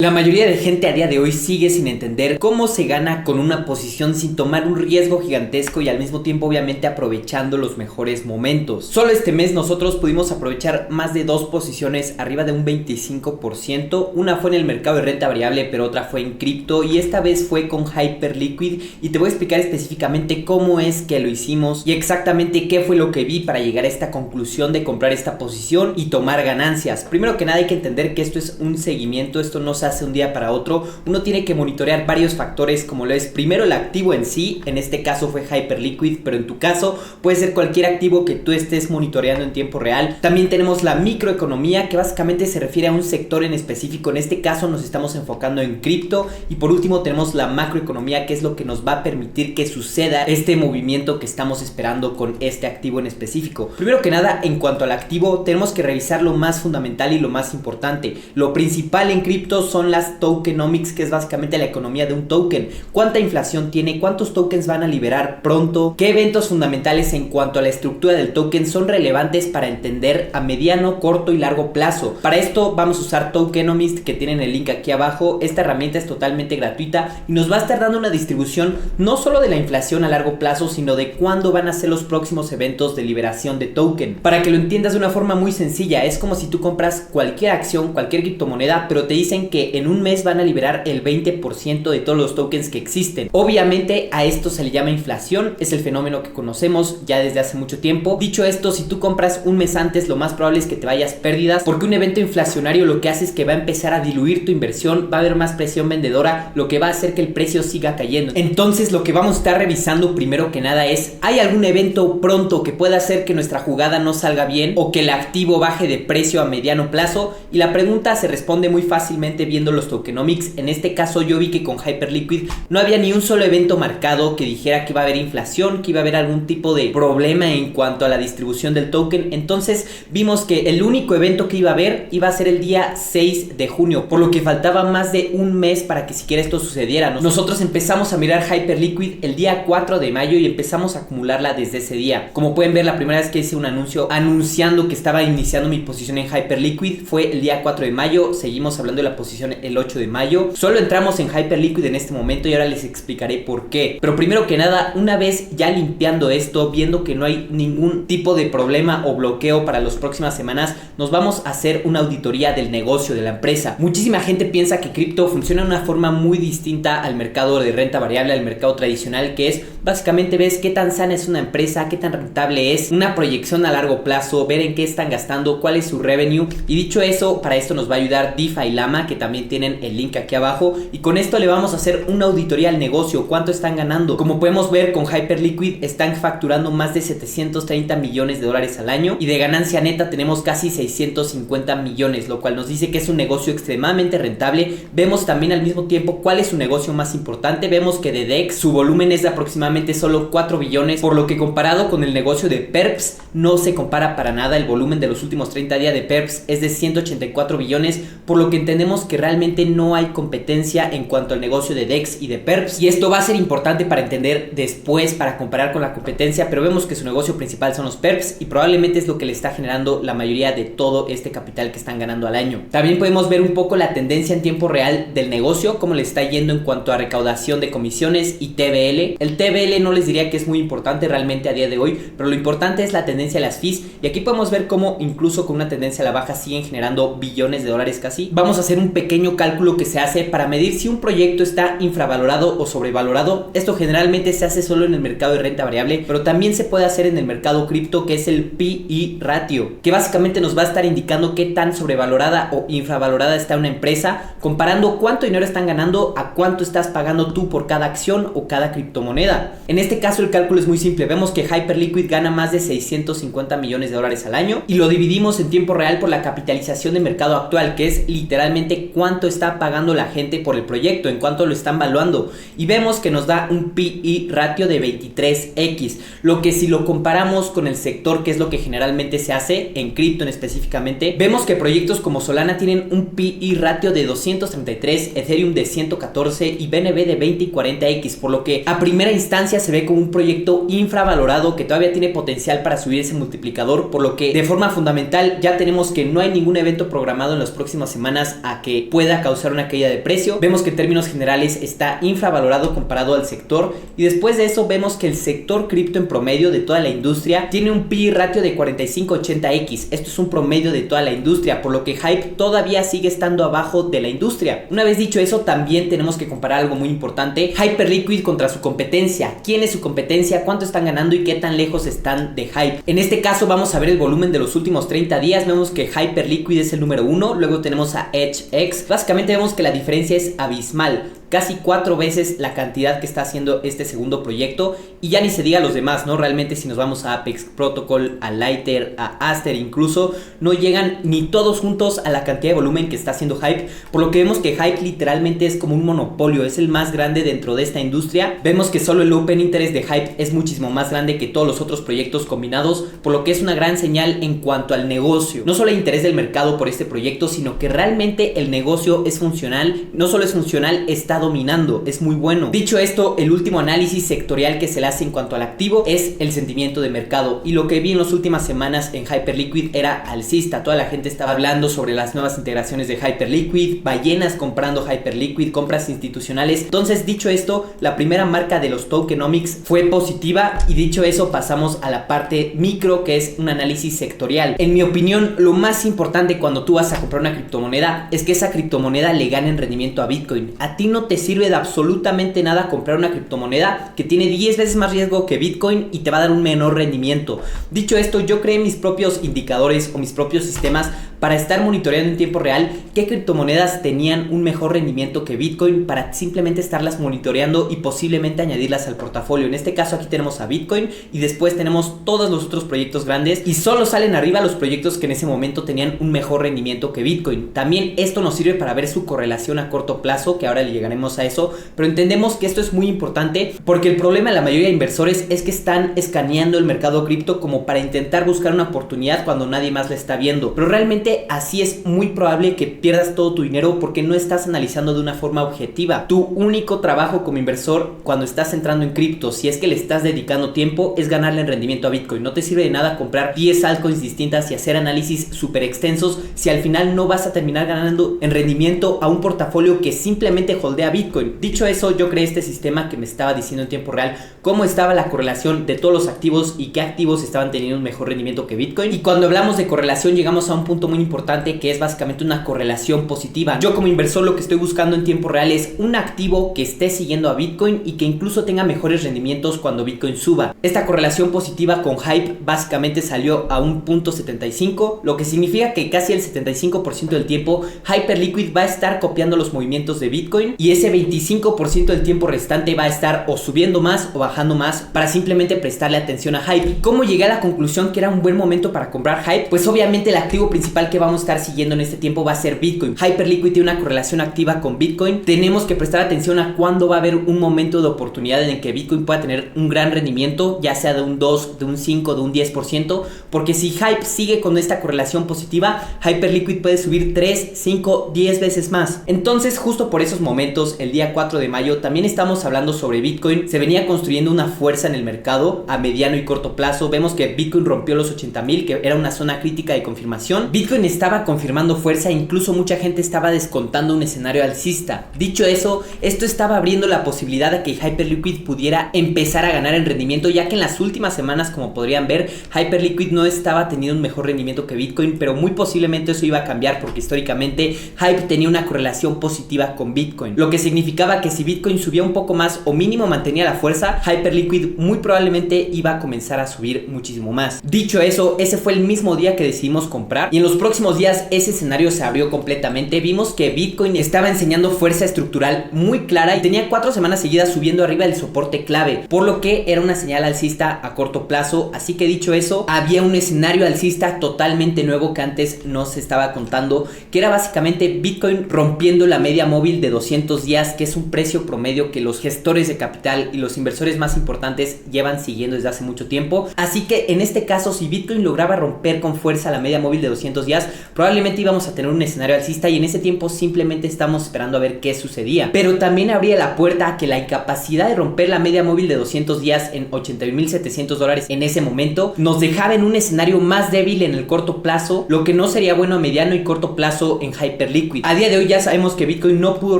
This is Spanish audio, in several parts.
La mayoría de gente a día de hoy sigue sin entender cómo se gana con una posición sin tomar un riesgo gigantesco y al mismo tiempo obviamente aprovechando los mejores momentos. Solo este mes nosotros pudimos aprovechar más de 2 posiciones arriba de un 25%. Una fue en el mercado de renta variable, pero otra fue en cripto y esta vez fue con Hyperliquid y te voy a explicar específicamente cómo es que lo hicimos y exactamente qué fue lo que vi para llegar a esta conclusión de comprar esta posición y tomar ganancias. Primero que nada hay que entender que esto es un seguimiento, esto no se hace un día para otro. Uno tiene que monitorear varios factores como lo es primero el activo en sí, en este caso fue Hyperliquid, pero en tu caso puede ser cualquier activo que tú estés monitoreando en tiempo real. También tenemos la microeconomía, que básicamente se refiere a un sector en específico, en este caso nos estamos enfocando en cripto. Y por último tenemos la macroeconomía, que es lo que nos va a permitir que suceda este movimiento que estamos esperando con este activo en específico. Primero que nada, en cuanto al activo, tenemos que revisar lo más fundamental y lo más importante. Lo principal en cripto son las tokenomics, que es básicamente la economía de un token. ¿Cuánta inflación tiene? ¿Cuántos tokens van a liberar pronto? ¿Qué eventos fundamentales en cuanto a la estructura del token son relevantes para entender a mediano, corto y largo plazo? Para esto vamos a usar Tokenomics, que tienen el link aquí abajo. Esta herramienta es totalmente gratuita y nos va a estar dando una distribución no solo de la inflación a largo plazo, sino de cuándo van a ser los próximos eventos de liberación de token. Para que lo entiendas de una forma muy sencilla, es como si tú compras cualquier acción, cualquier criptomoneda, pero te dicen que en un mes van a liberar el 20% de todos los tokens que existen. Obviamente a esto se le llama inflación, es el fenómeno que conocemos ya desde hace mucho tiempo. Dicho esto, si tú compras un mes antes, lo más probable es que te vayas pérdidas, porque un evento inflacionario lo que hace es que va a empezar a diluir tu inversión, va a haber más presión vendedora, lo que va a hacer que el precio siga cayendo. Entonces lo que vamos a estar revisando primero que nada es, ¿hay algún evento pronto que pueda hacer que nuestra jugada no salga bien o que el activo baje de precio a mediano plazo? Y la pregunta se responde muy fácilmente viendo los tokenomics. En este caso yo vi que con Hyperliquid no había ni un solo evento marcado que dijera que iba a haber inflación, que iba a haber algún tipo de problema en cuanto a la distribución del token. Entonces vimos que el único evento que iba a haber iba a ser el día 6 de junio, por lo que faltaba más de un mes para que siquiera esto sucediera. Nosotros empezamos a mirar Hyperliquid el día 4 de mayo y empezamos a acumularla desde ese día. Como pueden ver, la primera vez que hice un anuncio anunciando que estaba iniciando mi posición en Hyperliquid fue el día 4 de mayo. Seguimos hablando de la posición el 8 de mayo. Solo entramos en Hyperliquid en este momento y ahora les explicaré por qué. Pero primero que nada, una vez ya limpiando esto, viendo que no hay ningún tipo de problema o bloqueo para las próximas semanas, nos vamos a hacer una auditoría del negocio de la empresa. Muchísima gente piensa que cripto funciona de una forma muy distinta al mercado de renta variable, al mercado tradicional, que es básicamente ves qué tan sana es una empresa, qué tan rentable es, una proyección a largo plazo, ver en qué están gastando, cuál es su revenue. Y dicho eso, para esto nos va a ayudar DeFi Llama, que también tienen el link aquí abajo, y con esto le vamos a hacer una auditoría al negocio, cuánto están ganando. Como podemos ver, con Hyperliquid están facturando más de 730 millones de dólares al año y de ganancia neta tenemos casi 650 millones, lo cual nos dice que es un negocio extremadamente rentable. Vemos también al mismo tiempo cuál es su negocio más importante. Vemos que de DEX su volumen es de aproximadamente solo 4 billones, por lo que comparado con el negocio de Perps no se compara para nada. El volumen de los últimos 30 días de Perps es de 184 billones, por lo que entendemos que realmente no hay competencia en cuanto al negocio de DEX y de Perps, y esto va a ser importante para entender después, para comparar con la competencia. Pero vemos que su negocio principal son los Perps y probablemente es lo que le está generando la mayoría de todo este capital que están ganando al año. También podemos ver un poco la tendencia en tiempo real del negocio, cómo le está yendo en cuanto a recaudación de comisiones y TVL. El TVL no les diría que es muy importante realmente a día de hoy, pero lo importante es la tendencia de las fees, y aquí podemos ver cómo incluso con una tendencia a la baja siguen generando billones de dólares casi. Vamos a hacer un pequeño cálculo que se hace para medir si un proyecto está infravalorado o sobrevalorado. Esto generalmente se hace solo en el mercado de renta variable, pero también se puede hacer en el mercado cripto, que es el P/E ratio, que básicamente nos va a estar indicando qué tan sobrevalorada o infravalorada está una empresa, comparando cuánto dinero están ganando a cuánto estás pagando tú por cada acción o cada criptomoneda. En este caso el cálculo es muy simple. Vemos que Hyperliquid gana más de 650 millones de dólares al año y lo dividimos en tiempo real por la capitalización de mercado actual, que es literalmente cuánto está pagando la gente por el proyecto, en cuánto lo están valuando, y vemos que nos da un P/E ratio de 23x, lo que si lo comparamos con el sector, que es lo que generalmente se hace en cripto específicamente, vemos que proyectos como Solana tienen un P/E ratio de 233, Ethereum de 114 y BNB de 20 y 40x, por lo que a primera instancia se ve como un proyecto infravalorado que todavía tiene potencial para subir ese multiplicador, por lo que de forma fundamental ya tenemos que no hay ningún evento programado en las próximas semanas a que pueda causar una caída de precio. Vemos que en términos generales está infravalorado comparado al sector, y después de eso vemos que el sector cripto en promedio de toda la industria tiene un PE ratio de 45-80x. Esto es un promedio de toda la industria, por lo que Hype todavía sigue estando abajo de la industria. Una vez dicho eso, también tenemos que comparar algo muy importante: Hyperliquid contra su competencia. ¿Quién es su competencia? ¿Cuánto están ganando y qué tan lejos están de Hype? En este caso vamos a ver el volumen de los últimos 30 días. Vemos que Hyperliquid es el número 1, luego tenemos a EdgeX. Básicamente vemos que la diferencia es abismal, casi 4 veces la cantidad que está haciendo este segundo proyecto, y ya ni se diga los demás, ¿no? Realmente si nos vamos a Apex Protocol, a Lighter, a Aster incluso, no llegan ni todos juntos a la cantidad de volumen que está haciendo Hype, por lo que vemos que Hype literalmente es como un monopolio, es el más grande dentro de esta industria. Vemos que solo el Open Interest de Hype es muchísimo más grande que todos los otros proyectos combinados, por lo que es una gran señal en cuanto al negocio. No solo el interés del mercado por este proyecto, sino que realmente el negocio es funcional. No solo es funcional, está dominando, es muy bueno. Dicho esto, el último análisis sectorial que se le hace en cuanto al activo es el sentimiento de mercado, y lo que vi en las últimas semanas en Hyperliquid era alcista. Toda la gente estaba hablando sobre las nuevas integraciones de Hyperliquid, ballenas comprando Hyperliquid, compras institucionales. Entonces, dicho esto, la primera marca de los tokenomics fue positiva, y dicho eso pasamos a la parte micro, que es un análisis sectorial. En mi opinión, lo más importante cuando tú vas a comprar una criptomoneda es que esa criptomoneda le gane en rendimiento a Bitcoin. A ti no te sirve de absolutamente nada comprar una criptomoneda que tiene 10 veces más riesgo que Bitcoin y te va a dar un menor rendimiento. Dicho esto, yo creé mis propios indicadores o mis propios sistemas para estar monitoreando en tiempo real qué criptomonedas tenían un mejor rendimiento que Bitcoin, para simplemente estarlas monitoreando y posiblemente añadirlas al portafolio. En este caso aquí tenemos a Bitcoin y después tenemos todos los otros proyectos grandes, y solo salen arriba los proyectos que en ese momento tenían un mejor rendimiento que Bitcoin. También esto nos sirve para ver su correlación a corto plazo, que ahora le llegaremos a eso, pero entendemos que esto es muy importante porque el problema de la mayoría de inversores es que están escaneando el mercado cripto como para intentar buscar una oportunidad cuando nadie más la está viendo, pero realmente así es muy probable que pierdas todo tu dinero porque no estás analizando de una forma objetiva. Tu único trabajo como inversor cuando estás entrando en cripto, si es que le estás dedicando tiempo, es ganarle en rendimiento a Bitcoin. No te sirve de nada comprar 10 altcoins distintas y hacer análisis súper extensos si al final no vas a terminar ganando en rendimiento a un portafolio que simplemente holdea Bitcoin. Dicho eso, yo creé este sistema que me estaba diciendo en tiempo real cómo estaba la correlación de todos los activos y qué activos estaban teniendo un mejor rendimiento que Bitcoin. Y cuando hablamos de correlación llegamos a un punto muy importante, que es básicamente una correlación positiva. Yo como inversor lo que estoy buscando en tiempo real es un activo que esté siguiendo a Bitcoin y que incluso tenga mejores rendimientos cuando Bitcoin suba. Esta correlación positiva con Hype básicamente salió a un punto 75, lo que significa que casi el 75% del tiempo Hyperliquid va a estar copiando los movimientos de Bitcoin, y ese 25% del tiempo restante va a estar o subiendo más o bajando más para simplemente prestarle atención a Hype. ¿Cómo llegué a la conclusión que era un buen momento para comprar Hype? Pues obviamente el activo principal que vamos a estar siguiendo en este tiempo va a ser Bitcoin. Hyperliquid tiene una correlación activa con Bitcoin. Tenemos que prestar atención a cuándo va a haber un momento de oportunidad en el que Bitcoin pueda tener un gran rendimiento, ya sea de un 2, de un 5, de un 10%, porque si Hype sigue con esta correlación positiva, Hyperliquid puede subir 3, 5, 10 veces más. Entonces, justo por esos momentos, el día 4 de mayo, también estamos hablando sobre Bitcoin. Se venía construyendo una fuerza en el mercado a mediano y corto plazo. Vemos que Bitcoin rompió los 80,000, que era una zona crítica de confirmación. Bitcoin estaba confirmando fuerza e incluso mucha gente estaba descontando un escenario alcista. Dicho eso, esto estaba abriendo la posibilidad de que Hyperliquid pudiera empezar a ganar en rendimiento, ya que en las últimas semanas, como podrían ver, Hyperliquid no estaba teniendo un mejor rendimiento que Bitcoin, pero muy posiblemente eso iba a cambiar porque históricamente Hype tenía una correlación positiva con Bitcoin, lo que significaba que si Bitcoin subía un poco más o mínimo mantenía la fuerza, Hyperliquid muy probablemente iba a comenzar a subir muchísimo más. Dicho eso, ese fue el mismo día que decidimos comprar, y en los próximos días ese escenario se abrió completamente. Vimos que Bitcoin estaba enseñando fuerza estructural muy clara y tenía 4 semanas seguidas subiendo arriba del soporte clave, por lo que era una señal alcista a corto plazo. Así que dicho eso, había un escenario alcista totalmente nuevo que antes no se estaba contando, que era básicamente Bitcoin rompiendo la media móvil de 200 días, que es un precio promedio que los gestores de capital y los inversores más importantes llevan siguiendo desde hace mucho tiempo. Así que en este caso, si Bitcoin lograba romper con fuerza la media móvil de 200 días, probablemente íbamos a tener un escenario alcista, y en ese tiempo simplemente estamos esperando a ver qué sucedía. Pero también abría la puerta a que la incapacidad de romper la media móvil de 200 días en $81,700 en ese momento nos dejaba en un escenario más débil en el corto plazo, lo que no sería bueno a mediano y corto plazo en Hyperliquid. A día de hoy ya sabemos que Bitcoin no pudo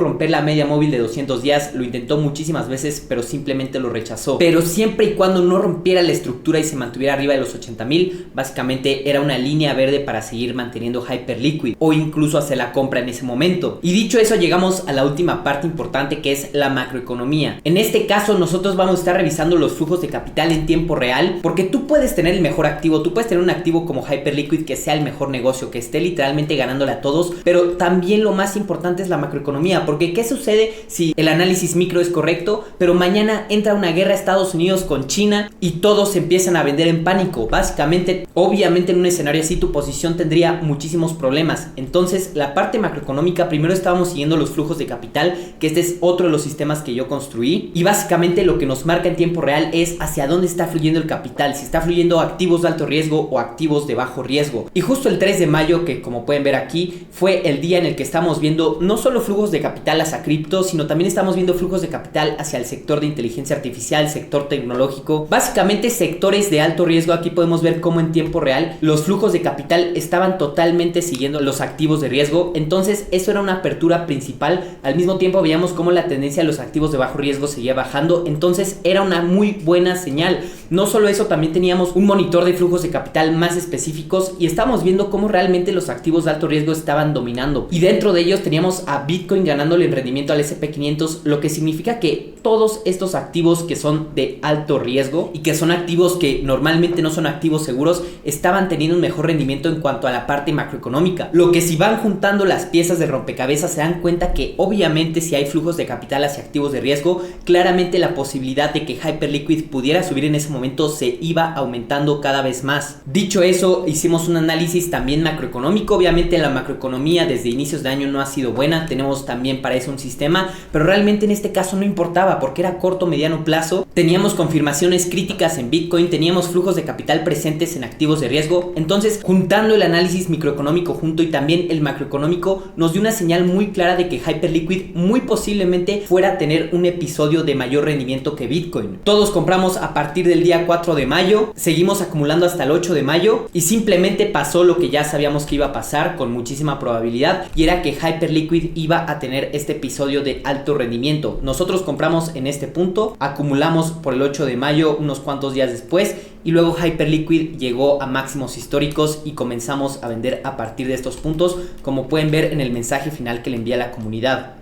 romper la media móvil de 200 días, lo intentó muchísimas veces, pero simplemente lo rechazó. Pero siempre y cuando no rompiera la estructura y se mantuviera arriba de los 80,000, básicamente era una línea verde para seguir manteniendo Hyperliquid o incluso hacer la compra en ese momento. Y dicho eso, llegamos a la última parte importante, que es la macroeconomía. En este caso nosotros vamos a estar revisando los flujos de capital en tiempo real, porque tú puedes tener el mejor activo, tú puedes tener un activo como Hyperliquid que sea el mejor negocio, que esté literalmente ganándole a todos, pero también lo más importante es la macroeconomía, porque ¿qué sucede si el análisis micro es correcto, pero mañana entra una guerra Estados Unidos con China y todos empiezan a vender en pánico? Básicamente, obviamente en un escenario así tu posición tendría muchísimos problemas. Entonces la parte macroeconómica, primero estábamos siguiendo los flujos de capital, que este es otro de los sistemas que yo construí, y básicamente lo que nos marca en tiempo real es hacia dónde está fluyendo el capital, si está fluyendo activos de alto riesgo o activos de bajo riesgo. Y justo el 3 de mayo, que como pueden ver aquí, fue el día en el que estamos viendo no solo flujos de capital hacia cripto, sino también estamos viendo flujos de capital hacia el sector de inteligencia artificial, sector tecnológico, básicamente sectores de alto riesgo. Aquí podemos ver cómo en tiempo real los flujos de capital estaban totalmente siguiendo los activos de riesgo. Entonces eso era una apertura principal. Al mismo tiempo veíamos cómo la tendencia de los activos de bajo riesgo seguía bajando, entonces era una muy buena señal. No solo eso, también teníamos un monitor de flujos de capital más específicos y estábamos viendo cómo realmente los activos de alto riesgo estaban dominando, y dentro de ellos teníamos a Bitcoin ganándole en rendimiento al SP500, lo que significa que todos estos activos que son de alto riesgo y que son activos que normalmente no son activos seguros, estaban teniendo un mejor rendimiento en cuanto a la parte macroeconómica. Lo que si van juntando las piezas de rompecabezas se dan cuenta que obviamente si hay flujos de capital hacia activos de riesgo, claramente la posibilidad de que Hyperliquid pudiera subir en ese momento se iba aumentando cada vez más. Dicho eso, hicimos un análisis también macroeconómico. Obviamente la macroeconomía desde inicios de año no ha sido buena, tenemos también para eso un sistema, pero realmente en este caso no importaba porque era corto mediano plazo. Teníamos confirmaciones críticas en Bitcoin, teníamos flujos de capital presentes en activos de riesgo. Entonces, juntando el análisis microeconómico junto y también el macroeconómico, nos dio una señal muy clara de que Hyperliquid muy posiblemente fuera a tener un episodio de mayor rendimiento que Bitcoin. Todos compramos a partir del día 4 de mayo, seguimos acumulando hasta el 8 de mayo y simplemente pasó lo que ya sabíamos que iba a pasar con muchísima probabilidad, y era que Hyperliquid iba a tener este episodio de alto rendimiento. Nosotros compramos en este punto, acumulamos por el 8 de mayo unos cuantos días después, y luego Hyperliquid llegó a máximos históricos y comenzamos a vender a partir de estos puntos, como pueden ver en el mensaje final que le envié a la comunidad.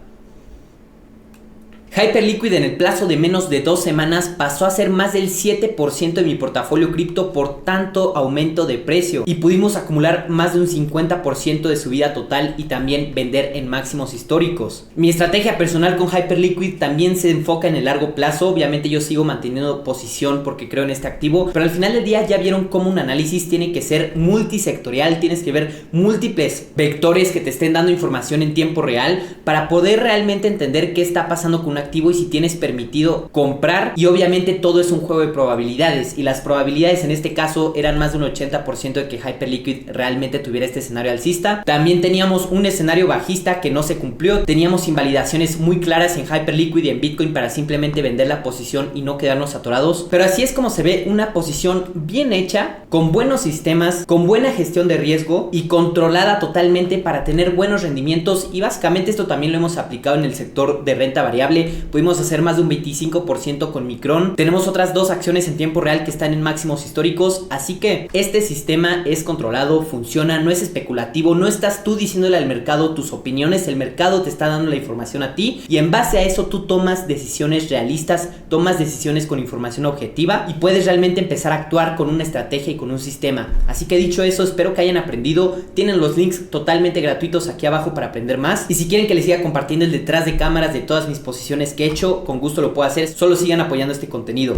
Hyperliquid en el plazo de menos de 2 semanas pasó a ser más del 7% de mi portafolio cripto por tanto aumento de precio, y pudimos acumular más de un 50% de subida total y también vender en máximos históricos. Mi estrategia personal con Hyperliquid también se enfoca en el largo plazo. Obviamente yo sigo manteniendo posición porque creo en este activo, pero al final del día ya vieron cómo un análisis tiene que ser multisectorial, tienes que ver múltiples vectores que te estén dando información en tiempo real para poder realmente entender qué está pasando con un activo y si tienes permitido comprar. Y obviamente todo es un juego de probabilidades, y las probabilidades en este caso eran más de un 80% de que Hyperliquid realmente tuviera este escenario alcista. También teníamos un escenario bajista que no se cumplió, teníamos invalidaciones muy claras en Hyperliquid y en Bitcoin para simplemente vender la posición y no quedarnos atorados. Pero así es como se ve una posición bien hecha, con buenos sistemas, con buena gestión de riesgo y controlada totalmente para tener buenos rendimientos. Y básicamente esto también lo hemos aplicado en el sector de renta variable. Pudimos hacer más de un 25% con Micron. Tenemos otras 2 acciones en tiempo real que están en máximos históricos. Así que este sistema es controlado, funciona, no es especulativo, no estás tú diciéndole al mercado tus opiniones, el mercado te está dando la información a ti y en base a eso tú tomas decisiones realistas, tomas decisiones con información objetiva y puedes realmente empezar a actuar con una estrategia y con un sistema. Así que dicho eso, espero que hayan aprendido. Tienen los links totalmente gratuitos aquí abajo para aprender más, y si quieren que les siga compartiendo el detrás de cámaras de todas mis posiciones que he hecho, con gusto lo puedo hacer. Solo sigan apoyando este contenido.